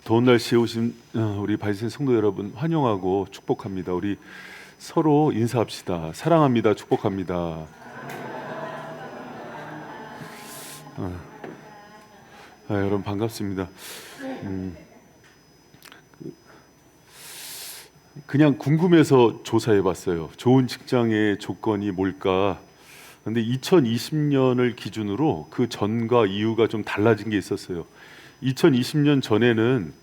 더운 날씨에 오신 우리 바이센 성도 여러분 환영하고 축복합니다. 우리 서로 인사합시다. 사랑합니다. 축복합니다. 여러분 반갑습니다. 그냥 궁금해서 조사해봤어요. 좋은 직장의 조건이 뭘까? 근데 2020년을 기준으로 그 전과 이후가 좀 달라진 게 있었어요. 2020년 전에는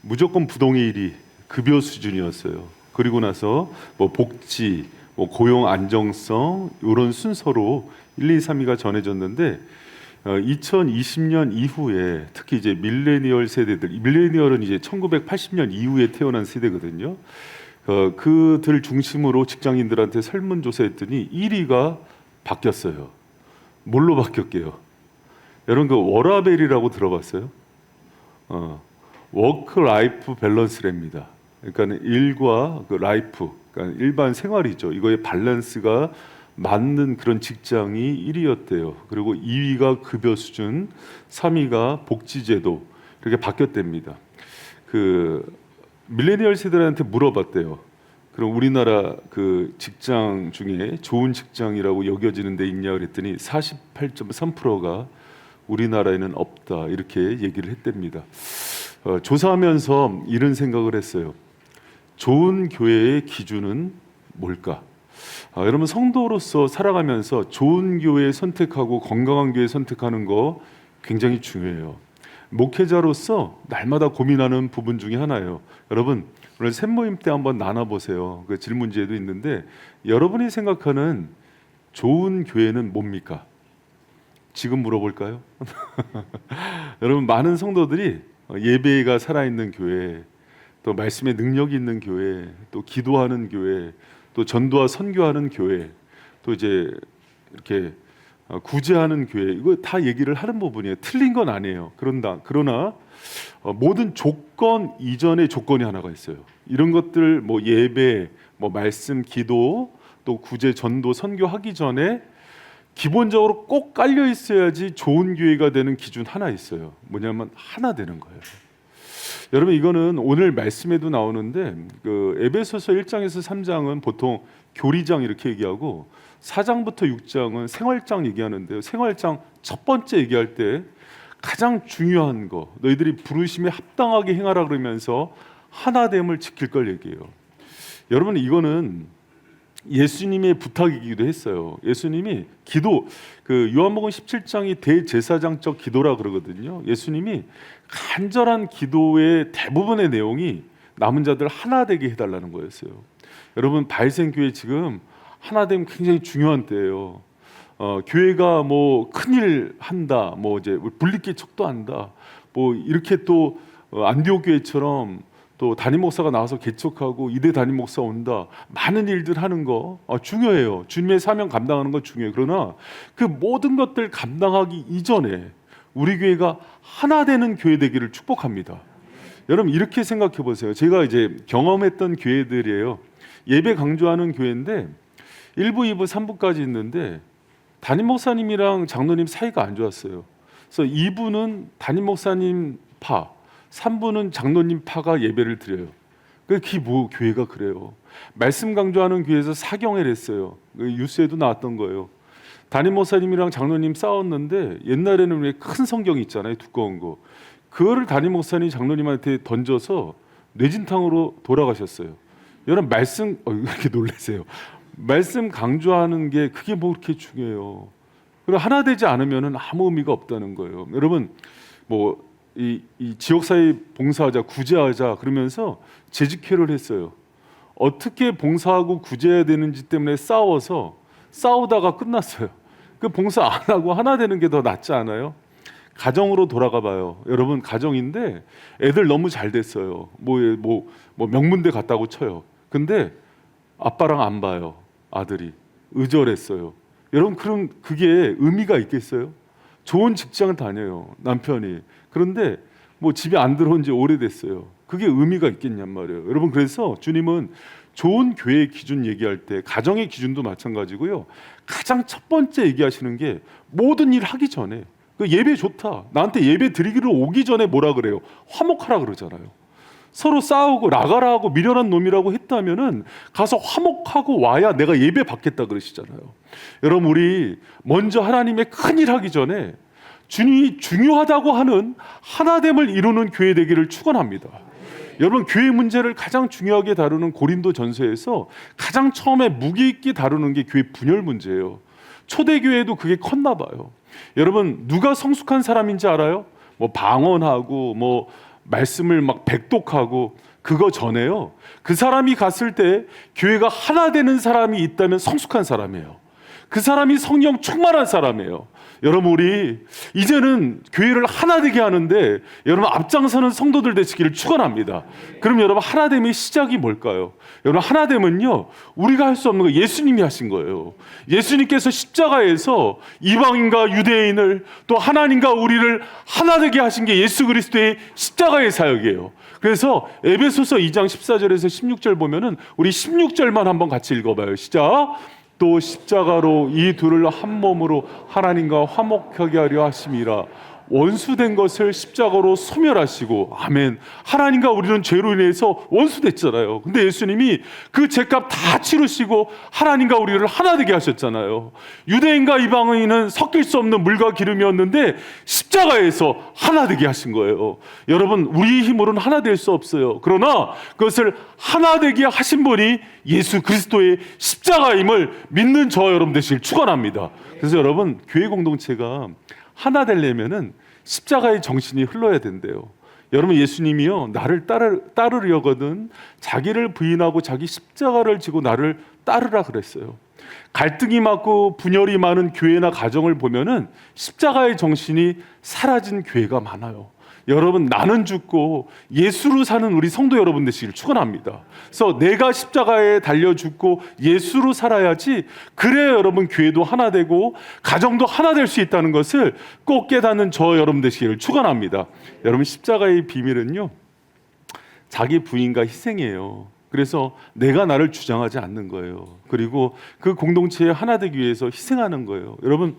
무조건 부동의 1위 급여 수준이었어요. 그리고 나서 뭐 복지, 뭐 고용 안정성 이런 순서로 1, 2, 3위가 전해졌는데 2020년 이후에 특히 이제 밀레니얼 세대들, 밀레니얼은 이제 1980년 이후에 태어난 세대거든요. 그들 중심으로 직장인들한테 설문조사했더니 1위가 바뀌었어요. 뭘로 바뀌었게요? 여러분 그 워라벨이라고 들어봤어요? 워크 라이프 밸런스랍니다. 그러니까 일과 그 라이프, 그러니까 일반 생활이죠. 이거의 밸런스가 맞는 그런 직장이 1위였대요. 그리고 2위가 급여 수준, 3위가 복지제도 이렇게 바뀌었답니다. 그 밀레니얼 세대들한테 물어봤대요. 그럼 우리나라 그 직장 중에 좋은 직장이라고 여겨지는 데 있냐 그랬더니 48.3%가 우리나라에는 없다 이렇게 얘기를 했답니다. 조사하면서 이런 생각을 했어요. 좋은 교회의 기준은 뭘까? 여러분 성도로서 살아가면서 좋은 교회 선택하고 건강한 교회 선택하는 거 굉장히 중요해요. 목회자로서 날마다 고민하는 부분 중에 하나예요. 여러분 오늘 샘모임 때 한번 나눠보세요. 그 질문지에도 있는데 여러분이 생각하는 좋은 교회는 뭡니까? 지금 물어볼까요? 여러분 많은 성도들이 예배가 살아있는 교회, 또 말씀의 능력이 있는 교회, 또 기도하는 교회, 또 전도와 선교하는 교회, 또 이제 이렇게 구제하는 교회, 이거 다 얘기를 하는 부분이에요. 틀린 건 아니에요. 그러나 모든 조건 이전의 조건이 하나가 있어요. 이런 것들 뭐 예배, 뭐 말씀, 기도, 또 구제, 전도, 선교하기 전에 기본적으로 꼭 깔려 있어야지 좋은 교회가 되는 기준 하나 있어요. 뭐냐면 하나 되는 거예요. 여러분 이거는 오늘 말씀에도 나오는데 그 에베소서 1장에서 3장은 보통 교리장 이렇게 얘기하고 4장부터 6장은 생활장 얘기하는데요. 생활장 첫 번째 얘기할 때 가장 중요한 거 너희들이 부르심에 합당하게 행하라 그러면서 하나됨을 지킬 걸 얘기해요. 여러분 이거는 예수님의 부탁이기도 했어요. 예수님이 기도, 그 요한복음 17장이 대제사장적 기도라 그러거든요. 예수님이 간절한 기도의 대부분의 내용이 남은 자들 하나 되게 해달라는 거였어요. 여러분 바이센교회 지금 하나됨 굉장히 중요한 때예요. 교회가 뭐 큰일 한다, 뭐 이제 분리끼 척도한다, 뭐 이렇게 또 안디옥 교회처럼 또 담임 목사가 나와서 개척하고 이대 담임 목사 온다, 많은 일들 하는 거 중요해요. 주님의 사명 감당하는 거 중요해요. 그러나 그 모든 것들 감당하기 이전에 우리 교회가 하나 되는 교회 되기를 축복합니다. 여러분 이렇게 생각해 보세요. 제가 이제 경험했던 교회들이에요. 예배 강조하는 교회인데 1부, 2부, 3부까지 있는데 담임 목사님이랑 장로님 사이가 안 좋았어요. 그래서 2부는 담임 목사님 파, 3부는 장로님 파가 예배를 드려요. 그게 뭐 교회가 그래요. 말씀 강조하는 교회에서 사경회를 했어요. 뉴스에도 나왔던 거예요. 담임 목사님이랑 장로님 싸웠는데 옛날에는 왜 큰 성경 있잖아요, 두꺼운 거. 그거를 담임 목사님 장로님한테 던져서 뇌진탕으로 돌아가셨어요. 여러분 말씀 이렇게 놀라세요. 말씀 강조하는 게 그게 뭐 그렇게 중요해요. 그리고 하나 되지 않으면은 아무 의미가 없다는 거예요. 여러분 뭐 이 지역사회 봉사하자, 구제하자 그러면서 재직회를 했어요. 어떻게 봉사하고 구제해야 되는지 때문에 싸우다가 끝났어요. 그 봉사 안 하고 하나 되는 게 더 낫지 않아요? 가정으로 돌아가 봐요. 여러분 가정인데 애들 너무 잘 됐어요. 뭐 명문대 갔다고 쳐요. 근데 아빠랑 안 봐요. 아들이 의절했어요. 여러분 그럼 그게 의미가 있겠어요? 좋은 직장을 다녀요, 남편이. 그런데 뭐 집에 안 들어온 지 오래됐어요. 그게 의미가 있겠냔 말이에요. 여러분 그래서 주님은 좋은 교회의 기준 얘기할 때 가정의 기준도 마찬가지고요. 가장 첫 번째 얘기하시는 게 모든 일 하기 전에 그 예배 좋다. 나한테 예배 드리기로 오기 전에 뭐라 그래요? 화목하라 그러잖아요. 서로 싸우고 나가라 하고 미련한 놈이라고 했다면은 가서 화목하고 와야 내가 예배 받겠다 그러시잖아요. 여러분, 우리 먼저 하나님의 큰일 하기 전에 주님이 중요하다고 하는 하나됨을 이루는 교회 되기를 축원합니다. 여러분, 교회 문제를 가장 중요하게 다루는 고린도 전서에서 가장 처음에 무게 있게 다루는 게 교회 분열 문제예요. 초대교회도 그게 컸나 봐요. 여러분, 누가 성숙한 사람인지 알아요? 뭐 방언하고 뭐 말씀을 막 백독하고 그거 전에요. 그 사람이 갔을 때 교회가 하나 되는 사람이 있다면 성숙한 사람이에요. 그 사람이 성령 충만한 사람이에요. 여러분, 우리 이제는 교회를 하나 되게 하는데 여러분 앞장서는 성도들 되시기를 축원합니다. 그럼 여러분, 하나됨의 시작이 뭘까요? 여러분, 하나됨은요, 우리가 할 수 없는 거 예수님이 하신 거예요. 예수님께서 십자가에서 이방인과 유대인을 또 하나님과 우리를 하나 되게 하신 게 예수 그리스도의 십자가의 사역이에요. 그래서 에베소서 2장 14절에서 16절 보면은 우리 16절만 한번 같이 읽어봐요. 시작. 또 십자가로 이 둘을 한 몸으로 하나님과 화목하게 하려 하심이라. 원수된 것을 십자가로 소멸하시고, 아멘. 하나님과 우리는 죄로 인해서 원수됐잖아요. 근데 예수님이 그 죄값 다 치르시고 하나님과 우리를 하나 되게 하셨잖아요. 유대인과 이방인은 섞일 수 없는 물과 기름이었는데 십자가에서 하나 되게 하신 거예요. 여러분, 우리 힘으로는 하나 될 수 없어요. 그러나 그것을 하나 되게 하신 분이 예수 그리스도의 십자가임을 믿는 저 여러분 되시길 축원합니다. 그래서 여러분, 교회 공동체가 하나 되려면은 십자가의 정신이 흘러야 된대요. 여러분, 예수님이요, 나를 따르려거든 자기를 부인하고 자기 십자가를 지고 나를 따르라 그랬어요. 갈등이 많고 분열이 많은 교회나 가정을 보면은 십자가의 정신이 사라진 교회가 많아요. 여러분, 나는 죽고 예수로 사는 우리 성도 여러분 되시길 축원합니다. 그래서 내가 십자가에 달려 죽고 예수로 살아야지, 그래야 여러분 교회도 하나 되고 가정도 하나 될 수 있다는 것을 꼭 깨닫는 저 여러분 되시기를 축원합니다. 여러분, 십자가의 비밀은요, 자기 부인과 희생이에요. 그래서 내가 나를 주장하지 않는 거예요. 그리고 그 공동체에 하나 되기 위해서 희생하는 거예요. 여러분,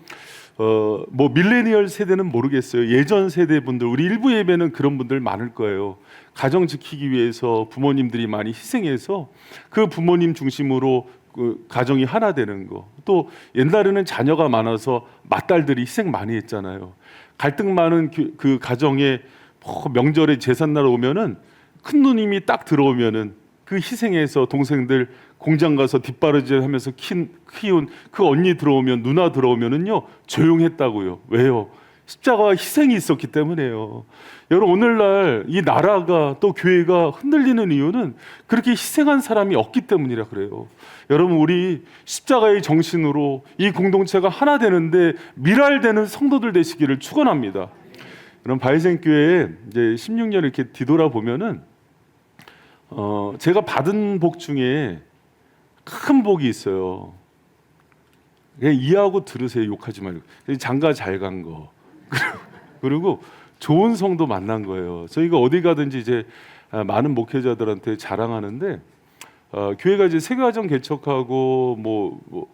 뭐 밀레니얼 세대는 모르겠어요. 예전 세대 분들, 우리 일부 예배는 그런 분들 많을 거예요. 가정 지키기 위해서 부모님들이 많이 희생해서 그 부모님 중심으로 그 가정이 하나 되는 거. 또 옛날에는 자녀가 많아서 맏딸들이 희생 많이 했잖아요. 갈등 많은 그 가정에 명절에 제삿날 오면은 큰 누님이 딱 들어오면은 그 희생해서 동생들 공장 가서 뒷바라지 하면서 키운 그 언니 들어오면, 누나 들어오면은요 조용했다고요. 왜요? 십자가와 희생이 있었기 때문에요. 여러분, 오늘날 이 나라가 또 교회가 흔들리는 이유는 그렇게 희생한 사람이 없기 때문이라 그래요. 여러분, 우리 십자가의 정신으로 이 공동체가 하나 되는데 밀알되는 성도들 되시기를 축원합니다. 여러분, 바이센교회에 이제 16년 이렇게 뒤돌아보면은 제가 받은 복 중에 큰 복이 있어요. 그냥 이해하고 들으세요. 욕하지 말고. 장가 잘 간 거. 그리고 좋은 성도 만난 거예요. 저희가 어디 가든지 이제 많은 목회자들한테 자랑하는데, 교회가 이제 세가정 개척하고 뭐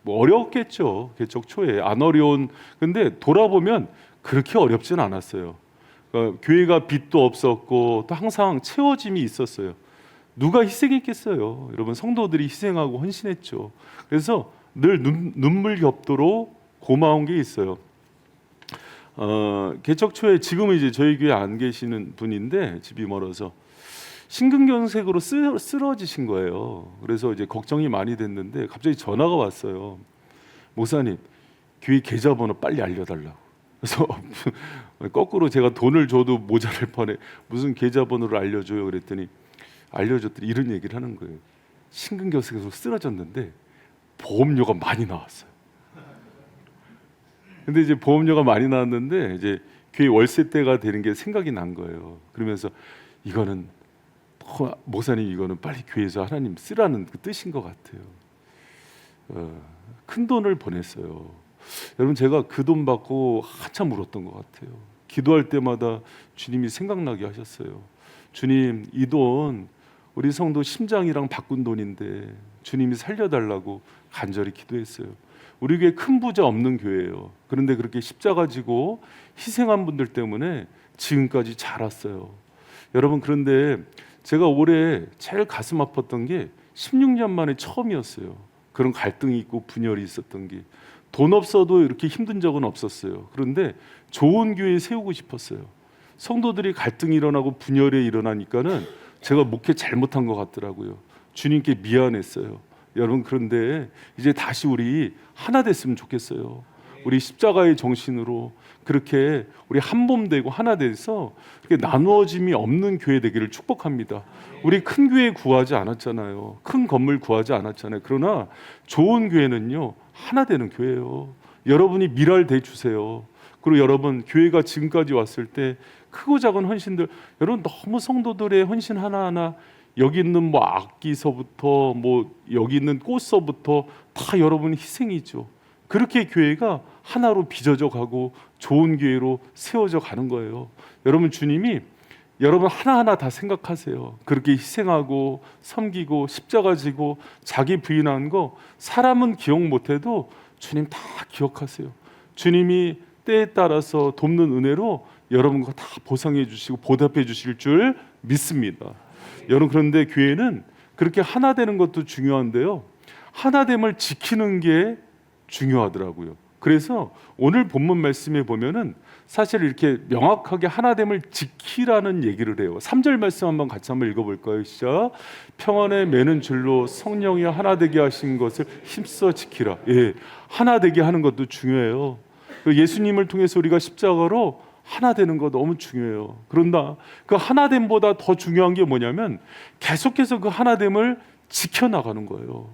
어려웠겠죠. 개척 초에 안 어려운. 근데 돌아보면 그렇게 어렵진 않았어요. 그러니까 교회가 빚도 없었고 또 항상 채워짐이 있었어요. 누가 희생했겠어요? 여러분, 성도들이 희생하고 헌신했죠. 그래서 늘 눈물겹도록 고마운 게 있어요. 개척 초에, 지금은 이제 저희 교회 안 계시는 분인데 집이 멀어서 심근경색으로 쓰러지신 거예요. 그래서 이제 걱정이 많이 됐는데 갑자기 전화가 왔어요. 목사님, 교회 계좌번호 빨리 알려달라고. 그래서 거꾸로 제가 돈을 줘도 모자랄 뻔해. 무슨 계좌번호를 알려줘요? 그랬더니 알려줬더니 이런 얘기를 하는 거예요. 심근경색으로 쓰러졌는데 보험료가 많이 나왔어요. 근데 이제 보험료가 많이 나왔는데 이제 교회 월세대가 되는 게 생각이 난 거예요. 그러면서 이거는 목사님, 이거는 빨리 교회에서 하나님 쓰라는 그 뜻인 것 같아요. 큰 돈을 보냈어요. 여러분, 제가 그 돈 받고 한참 울었던 것 같아요. 기도할 때마다 주님이 생각나게 하셨어요. 주님, 이 돈 우리 성도 심장이랑 바꾼 돈인데 주님이 살려달라고 간절히 기도했어요. 우리 교회 큰 부자 없는 교회예요. 그런데 그렇게 십자가 지고 희생한 분들 때문에 지금까지 자랐어요. 여러분, 그런데 제가 올해 제일 가슴 아팠던 게 16년 만에 처음이었어요. 그런 갈등이 있고 분열이 있었던 게. 돈 없어도 이렇게 힘든 적은 없었어요. 그런데 좋은 교회 세우고 싶었어요. 성도들이 갈등이 일어나고 분열이 일어나니까는 제가 목회 잘못한 것 같더라고요. 주님께 미안했어요. 여러분, 그런데 이제 다시 우리 하나 됐으면 좋겠어요. 우리 십자가의 정신으로 그렇게 우리 한 몸 되고 하나 돼서 그렇게 나누어짐이 없는 교회 되기를 축복합니다. 우리 큰 교회 구하지 않았잖아요. 큰 건물 구하지 않았잖아요. 그러나 좋은 교회는요, 하나 되는 교회예요. 여러분이 밀알대 주세요. 그리고 여러분, 교회가 지금까지 왔을 때 크고 작은 헌신들, 여러분 너무 성도들의 헌신 하나하나, 여기 있는 뭐 악기서부터 뭐 여기 있는 꽃서부터 다 여러분 희생이죠. 그렇게 교회가 하나로 빚어져 가고 좋은 교회로 세워져 가는 거예요. 여러분, 주님이 여러분 하나하나 다 생각하세요. 그렇게 희생하고 섬기고 십자가 지고 자기 부인한 거 사람은 기억 못해도 주님 다 기억하세요. 주님이 때에 따라서 돕는 은혜로 여러분 거 다 보상해 주시고 보답해 주실 줄 믿습니다. 여러분, 그런데 교회는 그렇게 하나 되는 것도 중요한데요, 하나됨을 지키는 게 중요하더라고요. 그래서 오늘 본문 말씀에 보면은 사실 이렇게 명확하게 하나됨을 지키라는 얘기를 해요. 3절 말씀 같이 한번 읽어볼까요? 시작. 평안에 매는 줄로 성령이 하나 되게 하신 것을 힘써 지키라. 예, 하나 되게 하는 것도 중요해요. 예수님을 통해서 우리가 십자가로 하나 되는 거 너무 중요해요. 그런다, 그 하나됨보다 더 중요한 게 뭐냐면 계속해서 그 하나됨을 지켜나가는 거예요.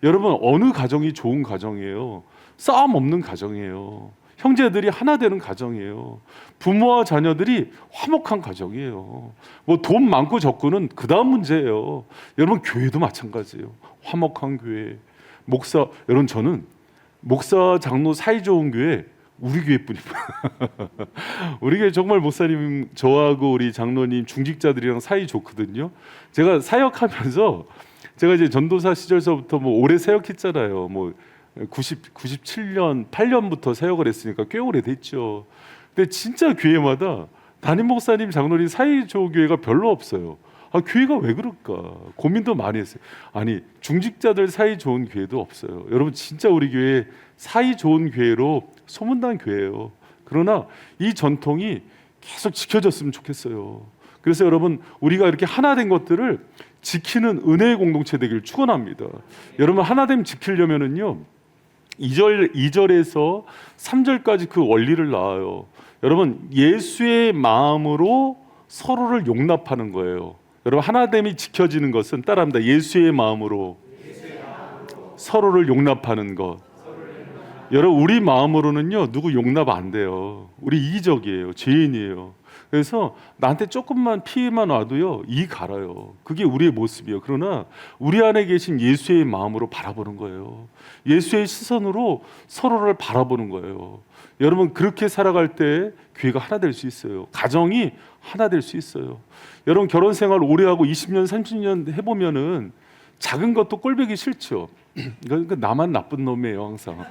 여러분, 어느 가정이 좋은 가정이에요? 싸움 없는 가정이에요. 형제들이 하나 되는 가정이에요. 부모와 자녀들이 화목한 가정이에요. 뭐 돈 많고 적고는 그 다음 문제예요. 여러분, 교회도 마찬가지예요. 화목한 교회, 목사, 여러분 저는 목사 장로 사이 좋은 교회 우리 교회뿐입니다. 우리 교회 정말 목사님, 저하고 우리 장로님, 중직자들이랑 사이 좋거든요. 제가 사역하면서 제가 이제 전도사 시절서부터 뭐 오래 사역했잖아요. 뭐 97년, 8년부터 사역을 했으니까 꽤 오래됐죠. 근데 진짜 교회마다 담임 목사님, 장로님 사이 좋은 교회가 별로 없어요. 아, 교회가 왜 그럴까 고민도 많이 했어요. 아니, 중직자들 사이 좋은 교회도 없어요. 여러분, 진짜 우리 교회 사이 좋은 교회로 소문난 교회예요. 그러나 이 전통이 계속 지켜졌으면 좋겠어요. 그래서 여러분, 우리가 이렇게 하나 된 것들을 지키는 은혜의 공동체 되기를 축원합니다. 여러분, 하나됨 지키려면은요, 2절에서 3절까지 그 원리를 나와요. 여러분, 예수의 마음으로 서로를 용납하는 거예요. 여러분, 하나됨이 지켜지는 것은 따라합니다. 예수의 마음으로 서로를 용납하는 것. 여러분, 우리 마음으로는요, 누구 용납 안 돼요. 우리 이기적이에요. 죄인이에요. 그래서 나한테 조금만 피해만 와도요, 이 갈아요. 그게 우리의 모습이에요. 그러나 우리 안에 계신 예수의 마음으로 바라보는 거예요. 예수의 시선으로 서로를 바라보는 거예요. 여러분, 그렇게 살아갈 때 교회가 하나 될 수 있어요. 가정이 하나 될 수 있어요. 여러분, 결혼 생활 오래 하고 20년, 30년 해보면은 작은 것도 꼴보기 싫죠. 그러니까 나만 나쁜 놈이에요, 항상.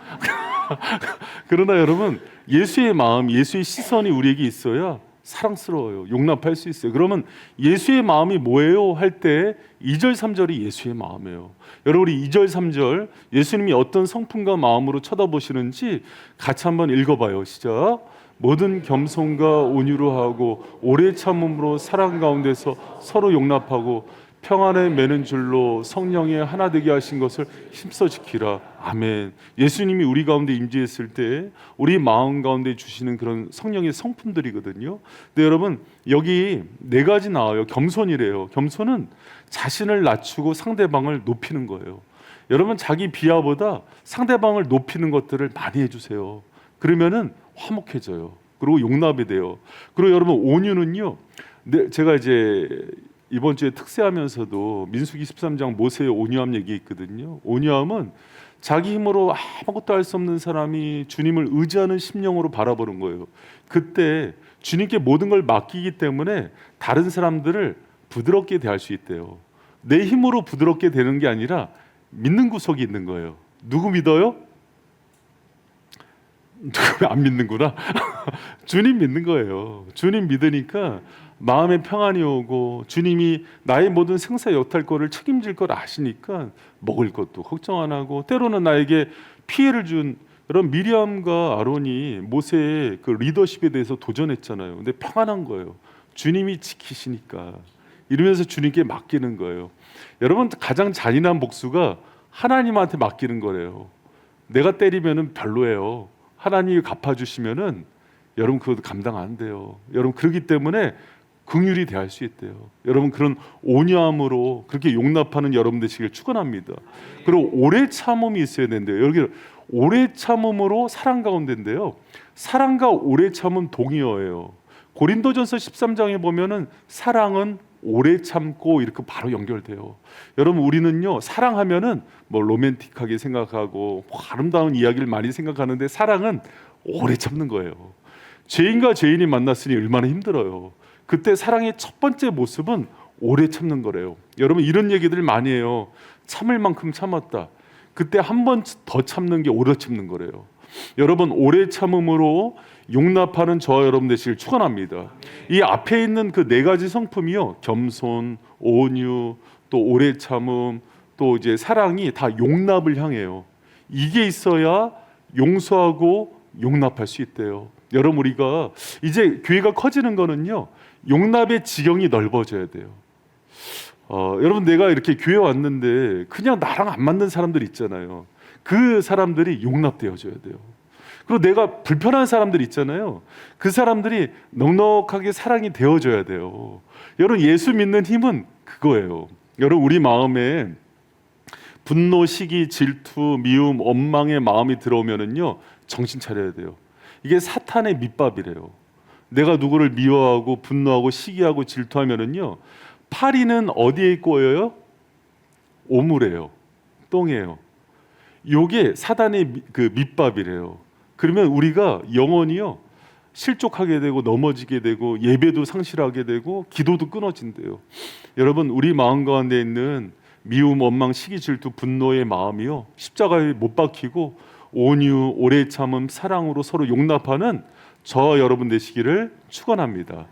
그러나 여러분, 예수의 마음, 예수의 시선이 우리에게 있어야 사랑스러워요. 용납할 수 있어요. 그러면 예수의 마음이 뭐예요? 할 때 2절, 3절이 예수의 마음이에요. 여러분, 우리 2절, 3절 예수님이 어떤 성품과 마음으로 쳐다보시는지 같이 한번 읽어봐요. 시작. 모든 겸손과 온유로 하고 오래 참음으로 사랑 가운데서 서로 용납하고 평안에 매는 줄로 성령에 하나 되게 하신 것을 힘써 지키라. 아멘. 예수님이 우리 가운데 임재했을 때 우리 마음 가운데 주시는 그런 성령의 성품들이거든요. 근데 여러분, 여기 4가지 나와요. 겸손이래요. 겸손은 자신을 낮추고 상대방을 높이는 거예요. 여러분, 자기 비하보다 상대방을 높이는 것들을 많이 해주세요. 그러면은 화목해져요. 그리고 용납이 돼요. 그리고 여러분, 온유는요, 제가 이제 이번 주에 특세하면서도 민수기 13장 모세의 온유함 얘기 있거든요. 온유함은 자기 힘으로 아무것도 할 수 없는 사람이 주님을 의지하는 심령으로 바라보는 거예요. 그때 주님께 모든 걸 맡기기 때문에 다른 사람들을 부드럽게 대할 수 있대요. 내 힘으로 부드럽게 되는 게 아니라 믿는 구석이 있는 거예요. 누구 믿어요? 안 믿는구나. 주님 믿는 거예요. 주님 믿으니까 마음에 평안이 오고, 주님이 나의 모든 생사 여탈거를 책임질 걸 아시니까 먹을 것도 걱정 안 하고, 때로는 나에게 피해를 준 여러분, 미리암과 아론이 모세의 그 리더십에 대해서 도전했잖아요. 근데 평안한 거예요. 주님이 지키시니까. 이러면서 주님께 맡기는 거예요. 여러분, 가장 잔인한 복수가 하나님한테 맡기는 거래요. 내가 때리면은 별로예요. 하나님이 갚아주시면은 여러분 그거 감당 안 돼요. 여러분, 그렇기 때문에 긍휼히 대할 수 있대요. 여러분, 그런 온유함으로 그렇게 용납하는 여러분 되시길 축원합니다. 그리고 오래 참음이 있어야 된대요. 여기 오래 참음으로 사랑 가운데인데요, 사랑과 오래 참음 동의어예요. 고린도전서 13장에 보면은 사랑은 오래 참고 이렇게 바로 연결돼요. 여러분, 우리는요 사랑하면은 뭐 로맨틱하게 생각하고 뭐 아름다운 이야기를 많이 생각하는데, 사랑은 오래 참는 거예요. 죄인과 죄인이 만났으니 얼마나 힘들어요. 그때 사랑의 첫 번째 모습은 오래 참는 거래요. 여러분, 이런 얘기들 많이 해요. 참을 만큼 참았다. 그때 한 번 더 참는 게 오래 참는 거래요. 여러분, 오래 참음으로 용납하는 저와 여러분 되시길 축원합니다. 이 앞에 있는 그 네 가지 성품이요, 겸손, 온유, 또 오래 참음, 또 이제 사랑이 다 용납을 향해요. 이게 있어야 용서하고 용납할 수 있대요. 여러분, 우리가 이제 교회가 커지는 거는요, 용납의 지경이 넓어져야 돼요. 여러분, 내가 이렇게 교회 왔는데 그냥 나랑 안 맞는 사람들 있잖아요. 그 사람들이 용납되어져야 돼요. 그리고 내가 불편한 사람들 있잖아요. 그 사람들이 넉넉하게 사랑이 되어져야 돼요. 여러분, 예수 믿는 힘은 그거예요. 여러분, 우리 마음에 분노, 시기, 질투, 미움, 원망의 마음이 들어오면은요, 정신 차려야 돼요. 이게 사탄의 밑밥이래요. 내가 누구를 미워하고 분노하고 시기하고 질투하면은요, 파리는 어디에 꼬여요? 오물이에요. 똥이에요. 요게 사단의 그 밑밥이래요. 그러면 우리가 영원히요 실족하게 되고 넘어지게 되고 예배도 상실하게 되고 기도도 끊어진대요. 여러분, 우리 마음 가운데 있는 미움, 원망, 시기, 질투, 분노의 마음이요, 십자가에 못 박히고 온유, 오래 참음, 사랑으로 서로 용납하는 저와 여러분 되시기를 축원합니다.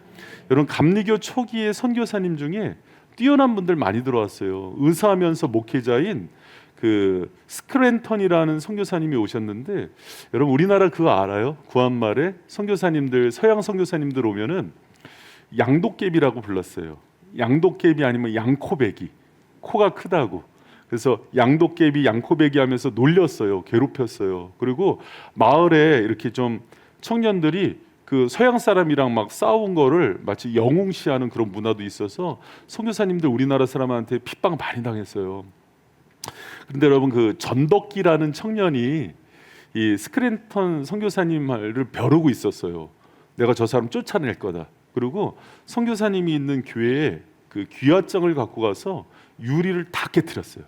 여러분, 감리교 초기의 선교사님 중에 뛰어난 분들 많이 들어왔어요. 의사하면서 목회자인 그 스크랜턴이라는 선교사님이 오셨는데, 여러분, 우리나라 그거 알아요? 구한말에 선교사님들, 서양 선교사님들 오면은 양도깨비라고 불렀어요. 양도깨비 아니면 양코배기, 코가 크다고. 그래서 양도깨비, 양코배기 하면서 놀렸어요. 괴롭혔어요. 그리고 마을에 이렇게 좀 청년들이 그 서양 사람이랑 막 싸운 거를 마치 영웅시하는 그런 문화도 있어서 선교사님들 우리나라 사람한테 핍박 많이 당했어요. 그런데 여러분, 그 전덕기라는 청년이 이 스크랜턴 선교사님을 벼르고 있었어요. 내가 저 사람 쫓아낼 거다. 그리고 선교사님이 있는 교회에 그 귀화장을 갖고 가서 유리를 다 깨뜨렸어요.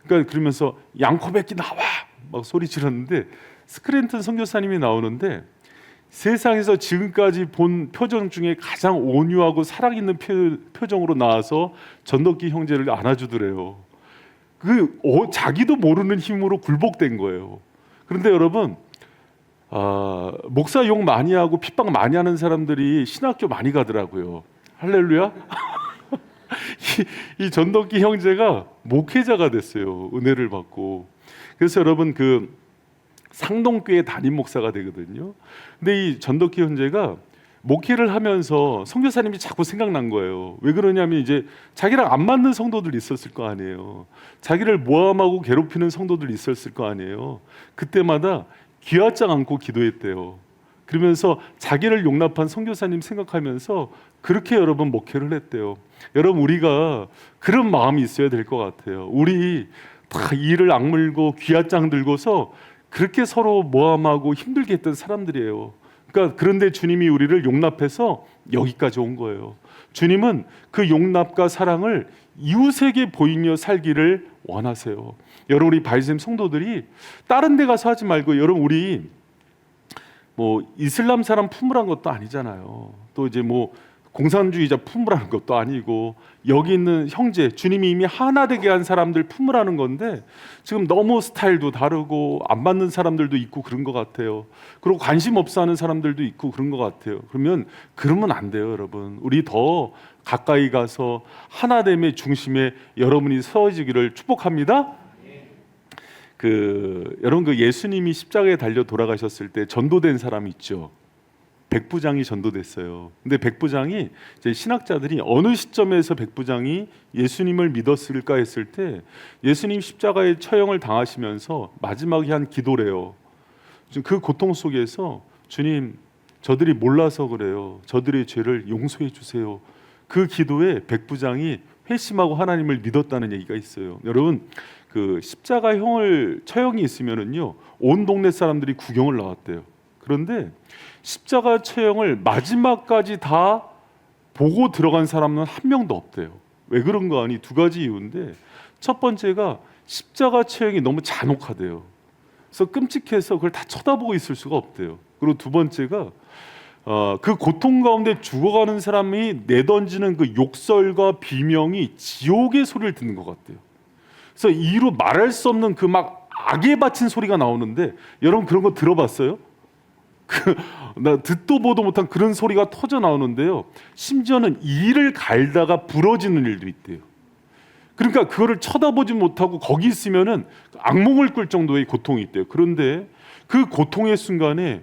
그러니까 그러면서 양코백기 나와 막 소리 지르는데, 스크랜턴 선교사님이 나오는데 세상에서 지금까지 본 표정 중에 가장 온유하고 사랑 있는 표정으로 나와서 전덕기 형제를 안아주더래요. 자기도 모르는 힘으로 굴복된 거예요. 그런데 여러분, 목사 욕 많이 하고 핍박 많이 하는 사람들이 신학교 많이 가더라고요. 할렐루야. 이 전덕기 형제가 목회자가 됐어요. 은혜를 받고. 그래서 여러분, 그 상동교회 담임 목사가 되거든요. 근데 이 전덕기 형제가 목회를 하면서 선교사님이 자꾸 생각난 거예요. 왜 그러냐면, 이제 자기랑 안 맞는 성도들이 있었을 거 아니에요. 자기를 모함하고 괴롭히는 성도들이 있었을 거 아니에요. 그때마다 귀화장 안고 기도했대요. 그러면서 자기를 용납한 선교사님 생각하면서 그렇게 여러분 목회를 했대요. 여러분, 우리가 그런 마음이 있어야 될 것 같아요. 우리 다 이를 악물고 귀화장 들고서 그렇게 서로 모함하고 힘들게 했던 사람들이에요. 그러니까 그런데 주님이 우리를 용납해서 여기까지 온 거예요. 주님은 그 용납과 사랑을 이웃에게 보이며 살기를 원하세요. 여러분, 우리 바이샘 성도들이 다른 데 가서 하지 말고, 여러분, 우리 뭐 이슬람 사람 품으란 것도 아니잖아요. 또 이제 뭐 공산주의자 품으라는 것도 아니고 여기 있는 형제 주님이 이미 하나 되게 한 사람들 품으라는 건데 지금 너무 스타일도 다르고 안 맞는 사람들도 있고 그런 것 같아요. 그리고 관심 없어 하는 사람들도 있고 그런 것 같아요. 그러면 안 돼요, 여러분. 우리 더 가까이 가서 하나됨의 중심에 여러분이 서지기를 축복합니다. 여러분 그 예수님이 십자가에 달려 돌아가셨을 때 전도된 사람 있죠. 백부장이 전도됐어요. 근데 백부장이 이제 신학자들이 어느 시점에서 백부장이 예수님을 믿었을까 했을 때 예수님 십자가에 처형을 당하시면서 마지막에 한 기도래요. 그 고통 속에서 주님, 저들이 몰라서 그래요. 저들의 죄를 용서해 주세요. 그 기도에 백부장이 회심하고 하나님을 믿었다는 얘기가 있어요. 여러분 그 십자가형을 처형이 있으면은요 온 동네 사람들이 구경을 나왔대요. 그런데 십자가 처형을 마지막까지 다 보고 들어간 사람은 한 명도 없대요. 왜 그런가 하니 두 가지 이유인데 첫 번째가 십자가 처형이 너무 잔혹하대요. 그래서 끔찍해서 그걸 다 쳐다보고 있을 수가 없대요. 그리고 두 번째가 그 고통 가운데 죽어가는 사람이 내던지는 그 욕설과 비명이 지옥의 소리를 듣는 것 같대요. 그래서 이루 말할 수 없는 그 막 악에 바친 소리가 나오는데 여러분 그런 거 들어봤어요? 나 듣도 보도 못한 그런 소리가 터져 나오는데요. 심지어는 이를 갈다가 부러지는 일도 있대요. 그러니까 그거를 쳐다보지 못하고 거기 있으면은 악몽을 꿀 정도의 고통이 있대요. 그런데 그 고통의 순간에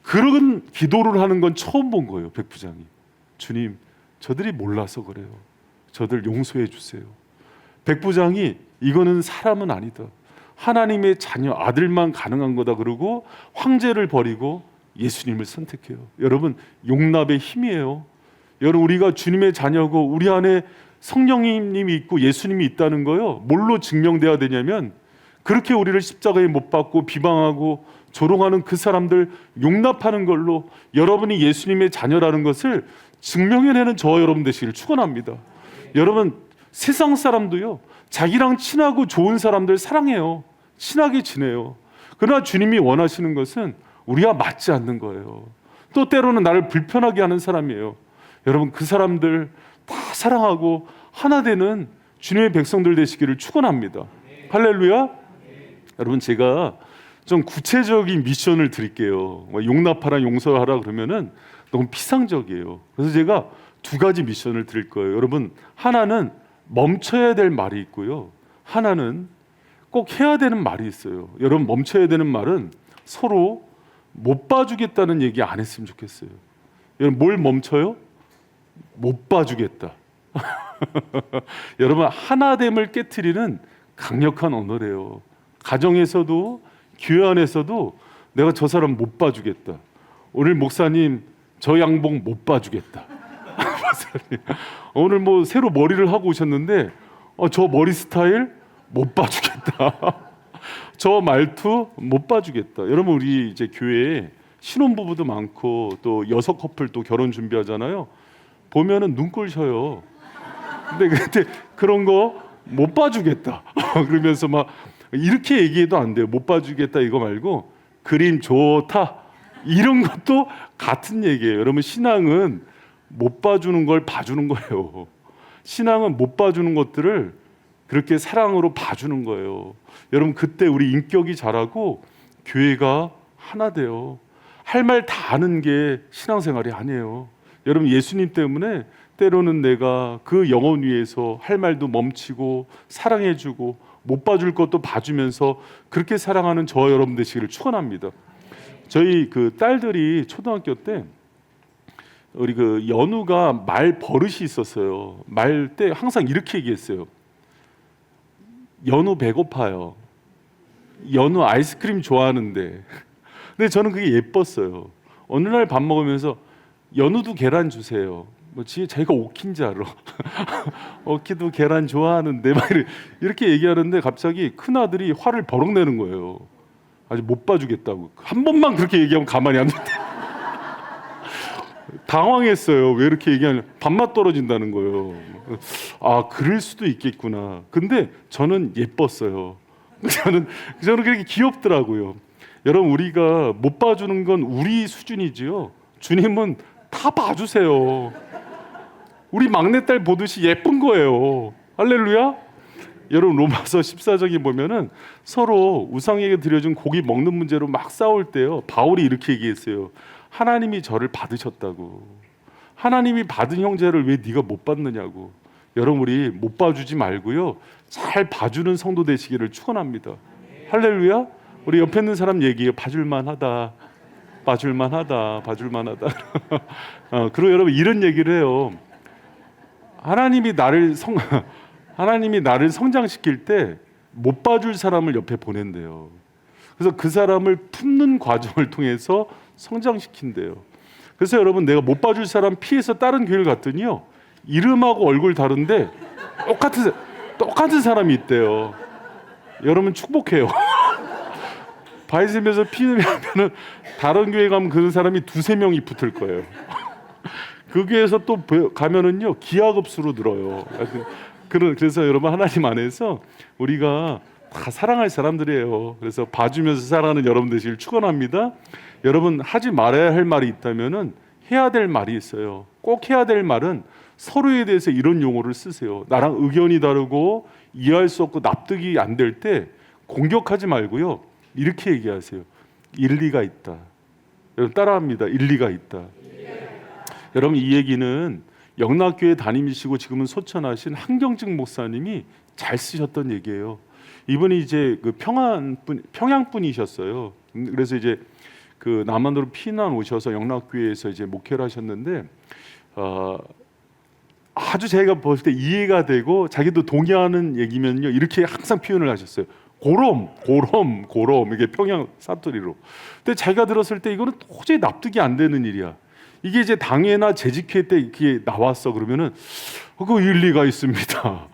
그런 기도를 하는 건 처음 본 거예요. 백부장이. 주님, 저들이 몰라서 그래요. 저들 용서해 주세요. 백부장이 이거는 사람은 아니다. 하나님의 자녀 아들만 가능한 거다. 그러고 황제를 버리고 예수님을 선택해요. 여러분 용납의 힘이에요. 여러분 우리가 주님의 자녀고 우리 안에 성령님이 있고 예수님이 있다는 거요. 뭘로 증명돼야 되냐면 그렇게 우리를 십자가에 못 박고 비방하고 조롱하는 그 사람들 용납하는 걸로 여러분이 예수님의 자녀라는 것을 증명해내는 저와 여러분 되시기를 축원합니다. 여러분 세상 사람도요 자기랑 친하고 좋은 사람들 사랑해요. 친하게 지내요. 그러나 주님이 원하시는 것은 우리와 맞지 않는 거예요. 또 때로는 나를 불편하게 하는 사람이에요. 여러분 그 사람들 다 사랑하고 하나 되는 주님의 백성들 되시기를 축원합니다. 할렐루야. 여러분 제가 좀 구체적인 미션을 드릴게요. 용납하라 용서하라 그러면은 너무 피상적이에요. 그래서 제가 두 가지 미션을 드릴 거예요. 여러분 하나는 멈춰야 될 말이 있고요. 하나는 꼭 해야 되는 말이 있어요. 여러분 멈춰야 되는 말은 서로 못 봐주겠다는 얘기 안 했으면 좋겠어요. 여러분 뭘 멈춰요? 못 봐주겠다. 여러분 하나됨을 깨트리는 강력한 언어래요. 가정에서도 교회 안에서도 내가 저 사람 못 봐주겠다. 오늘 목사님 저 양복 못 봐주겠다. 오늘 뭐 새로 머리를 하고 오셨는데 저 머리 스타일 못 봐주겠다. 저 말투 못 봐주겠다. 여러분 우리 이제 교회에 신혼부부도 많고 또 여섯 커플 또 결혼 준비하잖아요. 보면은 눈꼴 셔요. 근데 그런 거 못 봐주겠다. 그러면서 막 이렇게 얘기해도 안 돼요. 못 봐주겠다 이거 말고 그림 좋다 이런 것도 같은 얘기예요. 여러분 신앙은 못 봐주는 걸 봐주는 거예요. 신앙은 못 봐주는 것들을 그렇게 사랑으로 봐주는 거예요. 여러분 그때 우리 인격이 자라고 교회가 하나 돼요. 할 말 다 아는 게 신앙생활이 아니에요. 여러분 예수님 때문에 때로는 내가 그 영혼 위에서 할 말도 멈추고 사랑해주고 못 봐줄 것도 봐주면서 그렇게 사랑하는 저와 여러분 되시기를 축원합니다. 저희 그 딸들이 초등학교 때 우리 그 연우가 말 버릇이 있었어요. 말 때 항상 이렇게 얘기했어요. 연우 배고파요. 연우 아이스크림 좋아하는데. 근데 저는 그게 예뻤어요. 어느 날 밥 먹으면서 연우도 계란 주세요. 뭐 자기가 오키인 줄 알아. 오키도 계란 좋아하는데 막 이렇게 얘기하는데 갑자기 큰 아들이 화를 버럭 내는 거예요. 아직 못 봐주겠다고. 한 번만 그렇게 얘기하면 가만히 안 된다. 당황했어요. 왜 이렇게 얘기하냐. 밥맛 떨어진다는 거예요. 아 그럴 수도 있겠구나. 근데 저는 예뻤어요. 저는 그렇게 귀엽더라고요. 여러분 우리가 못 봐주는 건 우리 수준이지요. 주님은 다 봐주세요. 우리 막내딸 보듯이 예쁜 거예요. 할렐루야. 여러분 로마서 14장에 보면은 서로 우상에게 드려준 고기 먹는 문제로 막 싸울 때요, 바울이 이렇게 얘기했어요. 하나님이 저를 받으셨다고. 하나님이 받은 형제를 왜 네가 못 받느냐고. 여러분 우리 못 봐주지 말고요, 잘 봐주는 성도 되시기를 축원합니다. 할렐루야. 우리 옆에 있는 사람 얘기해요. 봐줄만하다, 봐줄만하다, 봐줄만하다. 그리고 여러분 이런 얘기를 해요. 하나님이 나를 성장시킬 때 못 봐줄 사람을 옆에 보낸대요. 그래서 그 사람을 품는 과정을 통해서 성장시킨대요. 그래서 여러분 내가 못 봐줄 사람 피해서 다른 교회를 갔더니요, 이름하고 얼굴 다른데 똑같은 사람이 있대요. 여러분 축복해요. 바이샘에서 피하면은 다른 교회 가면 그 사람이 두세 명이 붙을 거예요. 그 교회에서 또 가면은요, 기하급수로 늘어요. 그래서 여러분 하나님 안에서 우리가 다 사랑할 사람들이에요. 그래서 봐주면서 사랑하는 여러분 되시길 축원합니다. 여러분 하지 말아야 할 말이 있다면은 해야 될 말이 있어요. 꼭 해야 될 말은 서로에 대해서 이런 용어를 쓰세요. 나랑 의견이 다르고 이해할 수 없고 납득이 안 될 때 공격하지 말고요, 이렇게 얘기하세요. 일리가 있다. 여러분 따라합니다. 일리가 있다. 여러분 이 얘기는 영락교회 담임이시고 지금은 소천하신 한경직 목사님이 잘 쓰셨던 얘기예요. 이분이 이제 그 평양 분이셨어요. 그래서 이제 그 남한으로 피난 오셔서 영락교회에서 이제 목회를 하셨는데, 아주 제가 봤을 때 이해가 되고 자기도 동의하는 얘기면요, 이렇게 항상 표현을 하셨어요. 고럼 이게 평양 사투리로. 근데 자기가 들었을 때 이거는 도저히 납득이 안 되는 일이야. 이게 이제 당회나 재직회 때 이렇게 나왔어 그러면은 그 일리가 있습니다.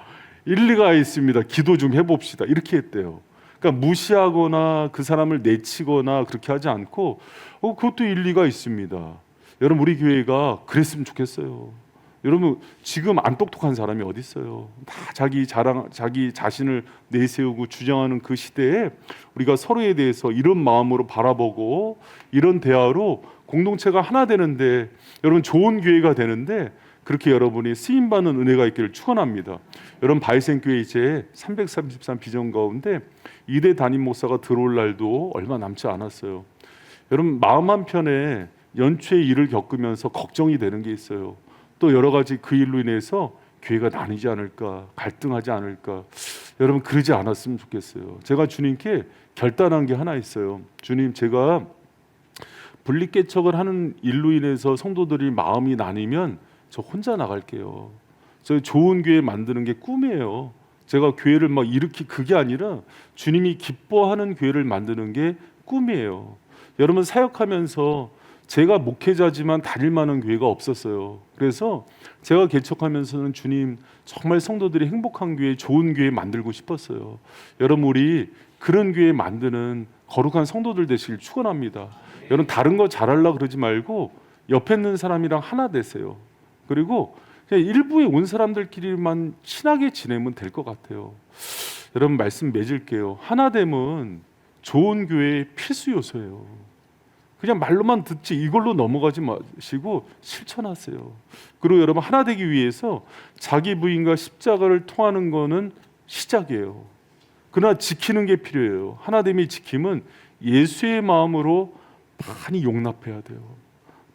일리가 있습니다. 기도 좀 해봅시다. 이렇게 했대요. 그러니까 무시하거나 그 사람을 내치거나 그렇게 하지 않고 그것도 일리가 있습니다. 여러분 우리 교회가 그랬으면 좋겠어요. 여러분 지금 안 똑똑한 사람이 어디 있어요? 다 자기 자신을 내세우고 주장하는 그 시대에 우리가 서로에 대해서 이런 마음으로 바라보고 이런 대화로 공동체가 하나 되는데, 여러분 좋은 교회가 되는데 그렇게 여러분이 쓰임받는 은혜가 있기를 축원합니다. 여러분 바이센교회 이제 333 비전 가운데 2대 담임 목사가 들어올 날도 얼마 남지 않았어요. 여러분 마음 한편에 연초에 일을 겪으면서 걱정이 되는 게 있어요. 또 여러 가지 그 일로 인해서 교회가 나뉘지 않을까, 갈등하지 않을까. 여러분 그러지 않았으면 좋겠어요. 제가 주님께 결단한 게 하나 있어요. 주님, 제가 분리개척을 하는 일로 인해서 성도들이 마음이 나뉘면 저 혼자 나갈게요. 저 좋은 교회 만드는 게 꿈이에요. 제가 교회를 막 이렇게 그게 아니라 주님이 기뻐하는 교회를 만드는 게 꿈이에요. 여러분 사역하면서 제가 목회자지만 다닐 만한 교회가 없었어요. 그래서 제가 개척하면서는 주님 정말 성도들이 행복한 교회, 좋은 교회 만들고 싶었어요. 여러분 우리 그런 교회 만드는 거룩한 성도들 되시길 축원합니다. 여러분 다른 거 잘하려고 그러지 말고 옆에 있는 사람이랑 하나 되세요. 그리고 그냥 일부에 온 사람들끼리만 친하게 지내면 될 것 같아요. 여러분 말씀 맺을게요. 하나됨은 좋은 교회의 필수 요소예요. 그냥 말로만 듣지 이걸로 넘어가지 마시고 실천하세요. 그리고 여러분 하나 되기 위해서 자기 부인과 십자가를 통하는 거는 시작이에요. 그러나 지키는 게 필요해요. 하나됨의 지킴은 예수의 마음으로 많이 용납해야 돼요.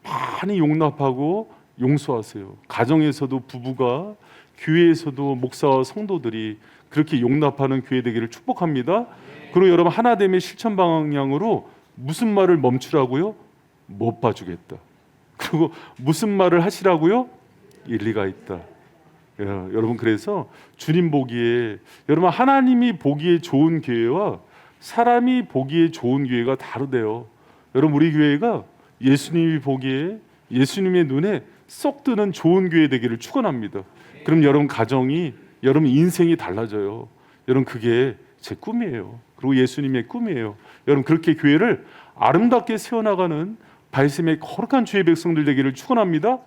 많이 용납하고 용서하세요. 가정에서도 부부가, 교회에서도 목사와 성도들이 그렇게 용납하는 교회 되기를 축복합니다. 그리고 여러분 하나됨의 실천 방향으로 무슨 말을 멈추라고요? 못 봐주겠다. 그리고 무슨 말을 하시라고요? 일리가 있다. 여러분 그래서 주님 보기에, 여러분 하나님이 보기에 좋은 교회와 사람이 보기에 좋은 교회가 다르대요. 여러분 우리 교회가 예수님이 보기에, 예수님의 눈에 쏙 드는 좋은 교회 되기를 축원합니다. 그럼 여러분 가정이, 여러분 인생이 달라져요. 여러분 그게 제 꿈이에요. 그리고 예수님의 꿈이에요. 여러분 그렇게 교회를 아름답게 세워나가는 바이샘의 거룩한 주의 백성들 되기를 축원합니다.